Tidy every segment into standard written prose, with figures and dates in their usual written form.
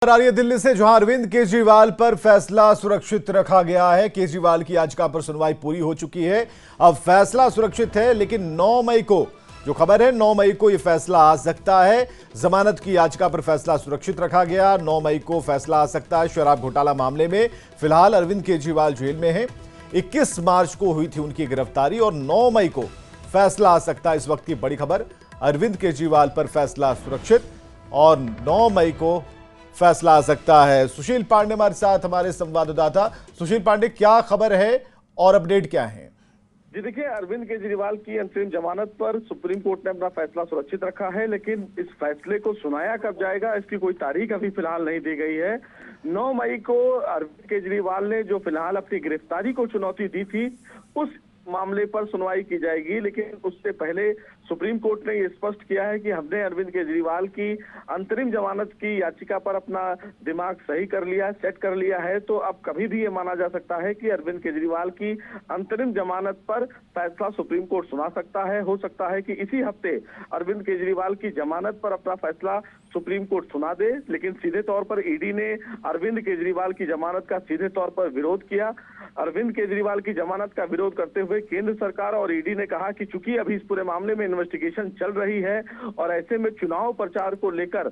आ रही है दिल्ली से, जहां अरविंद केजरीवाल पर फैसला सुरक्षित रखा गया है। केजरीवाल की याचिका पर सुनवाई पूरी हो चुकी है। अब फैसला सुरक्षित है, लेकिन 9 मई को जो खबर है, 9 मई को यह फैसला आ सकता है। जमानत की याचिका पर फैसला सुरक्षित रखा गया। 9 मई को फैसला आ सकता है शराब घोटाला मामले में। फिलहाल अरविंद केजरीवाल जेल में है। 21 मार्च को हुई थी उनकी गिरफ्तारी और 9 मई को फैसला आ सकता है। इस वक्त की बड़ी खबर, अरविंद केजरीवाल पर फैसला सुरक्षित और 9 मई को फैसला आ सकता है। सुशील पांडे हमारे साथ, हमारे संवाददाता। सुशील पांडे, क्या खबर है और अपडेट क्या है? जी देखिए, अरविंद केजरीवाल की अंतरिम जमानत पर सुप्रीम कोर्ट ने अपना फैसला सुरक्षित रखा है, लेकिन इस फैसले को सुनाया कब जाएगा इसकी कोई तारीख अभी फिलहाल नहीं दी गई है। 9 मई को अरविंद केजरीवाल ने जो फिलहाल अपनी गिरफ्तारी को चुनौती दी थी, उस मामले पर सुनवाई की जाएगी, लेकिन उससे पहले सुप्रीम कोर्ट ने ये स्पष्ट किया है कि हमने अरविंद केजरीवाल की अंतरिम जमानत की याचिका पर अपना दिमाग सही कर लिया, सेट कर लिया है। तो अब कभी भी ये माना जा सकता है कि अरविंद केजरीवाल की अंतरिम जमानत पर फैसला सुप्रीम कोर्ट सुना सकता है। हो सकता है कि इसी हफ्ते अरविंद केजरीवाल की जमानत पर अपना फैसला सुप्रीम कोर्ट सुना दे, लेकिन सीधे तौर पर ईडी ने अरविंद केजरीवाल की जमानत का सीधे तौर पर विरोध किया। अरविंद केजरीवाल की जमानत का विरोध करते हुए केंद्र सरकार और ईडी ने कहा कि चूंकि अभी इस पूरे मामले में इन्वेस्टिगेशन चल रही है और ऐसे में चुनाव प्रचार को लेकर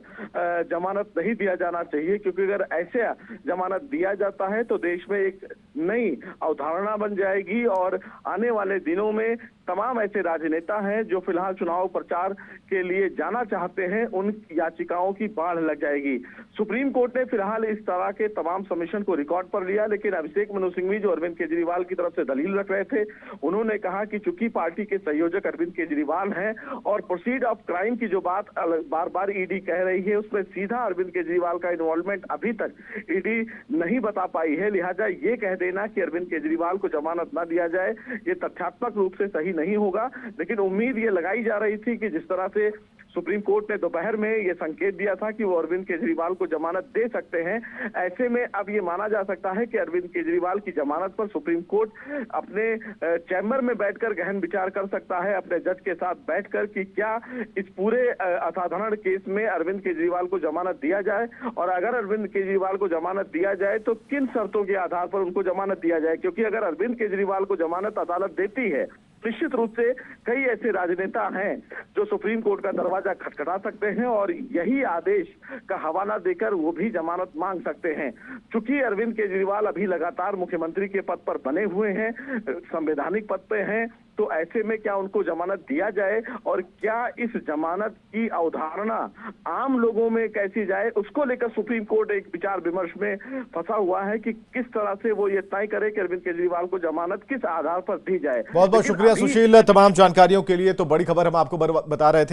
जमानत नहीं दिया जाना चाहिए, क्योंकि अगर ऐसे जमानत दिया जाता है तो देश में एक नई अवधारणा बन जाएगी और आने वाले दिनों में तमाम ऐसे राजनेता हैं जो फिलहाल चुनाव प्रचार के लिए जाना चाहते हैं, उन याचिकाओं की बाढ़ लग जाएगी। सुप्रीम कोर्ट ने फिलहाल इस तरह के तमाम सबमिशन को रिकॉर्ड पर लिया, लेकिन अभिषेक मनु सिंघवी जो अरविंद केजरीवाल की तरफ से दलील रख रहे थे, उन्होंने कहा कि चूंकि पार्टी के संयोजक अरविंद केजरीवाल हैं और प्रोसीड ऑफ क्राइम की जो बात बार बार ईडी कह रही है, उसमें सीधा अरविंद केजरीवाल का इन्वॉल्वमेंट अभी तक ईडी नहीं बता पाई है। लिहाजा ये कह देना कि अरविंद केजरीवाल को जमानत न दिया जाए, ये तथ्यात्मक रूप से सही नहीं होगा। लेकिन उम्मीद ये लगाई जा रही थी कि जिस तरह से सुप्रीम कोर्ट ने दोपहर में ये संकेत दिया था कि वो अरविंद केजरीवाल को जमानत दे सकते हैं, ऐसे में अब ये माना जा सकता है कि अरविंद केजरीवाल की जमानत पर सुप्रीम कोर्ट अपने चैम्बर में बैठकर गहन विचार कर सकता है, अपने जज के साथ बैठकर, कि क्या इस पूरे असाधारण केस में अरविंद केजरीवाल को जमानत दिया जाए, और अगर अरविंद केजरीवाल को जमानत दिया जाए तो किन शर्तों के आधार पर उनको जमानत दिया जाए। क्योंकि अगर अरविंद केजरीवाल को जमानत अदालत देती है, निश्चित रूप से कई ऐसे राजनेता हैं जो सुप्रीम कोर्ट का दरवाजा खटखटा सकते हैं और यही आदेश का हवाला देकर वो भी जमानत मांग सकते हैं। चूंकि अरविंद केजरीवाल अभी लगातार मुख्यमंत्री के पद पर बने हुए हैं, संवैधानिक पद पे हैं, तो ऐसे में क्या उनको जमानत दिया जाए और क्या इस जमानत की अवधारणा आम लोगों में कैसी जाए, उसको लेकर सुप्रीम कोर्ट एक विचार विमर्श में फंसा हुआ है कि किस तरह से वो ये तय करे कि अरविंद केजरीवाल को जमानत किस आधार पर दी जाए। बहुत बहुत शुक्रिया सुशील, तमाम जानकारियों के लिए। तो बड़ी खबर हम आपको बता रहे थे।